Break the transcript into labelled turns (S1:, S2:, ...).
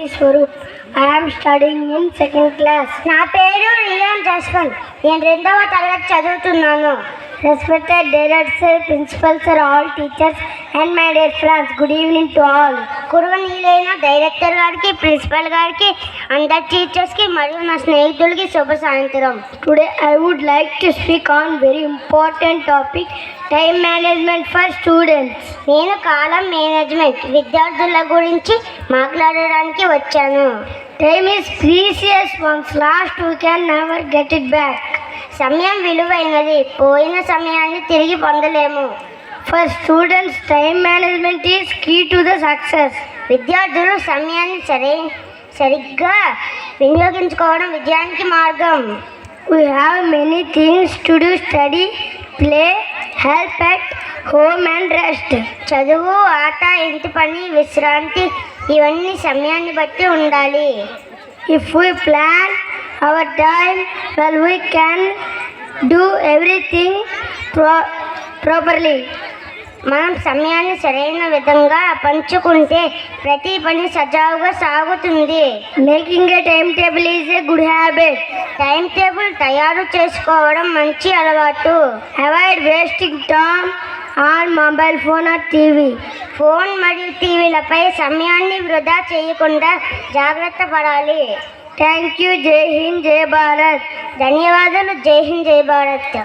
S1: Swaroop. I am studying in second class.
S2: నా పేరు rayon Jaswanth. నేను 2వ తరగతి చదువుతున్నాను.
S1: Respected director, principal sir, all teachers and my dear friends, good evening to all.
S2: గురువునీలైన director గారికి, ప్రిన్సిపల్ గారికి, అందరి టీచర్స్కి మరియు నా స్నేహితులకి శుభ సాయంత్రం.
S1: Today I would like to speak on very important topic, time management for students.
S2: నేను కాలం మేనేజ్మెంట్ విద్యార్థుల గురించి మాట్లాడడానికి వచ్చాను.
S1: Time is precious, once lost we can never get it back.
S2: సమయం విలువైనది, పోయిన సమయాన్ని తిరిగి పొందలేము.
S1: For students, time management is key to the success.
S2: విద్యార్థులు సమయాన్ని సరిగ్గా వినియోగించుకోవడం విజయానికి మార్గం.
S1: We have many things to do, study, play, help at home and rest.
S2: చదువు, ఆట, ఇంటి పని, విశ్రాంతి ఇవన్నీ సమయాన్ని బట్టి ఉండాలి.
S1: If we plan our time well, we can do everything properly.
S2: మనం సమయాన్ని సరైన విధంగా పంచుకుంటే ప్రతి పని సజావుగా సాగుతుంది.
S1: Making a timetable is a good habit.
S2: Time table తయారు చేసుకోవడం మంచి అలవాటు.
S1: Avoid wasting time on mobile phone or TV.
S2: Phone మరియు టీవీలపై సమయాన్ని వృధా చేయకుండా జాగ్రత్త పడాలి.
S1: Thank you. Jai Hind, Jai Bharat.
S2: ధన్యవాదాలు. జై హింద్, జై భారత్.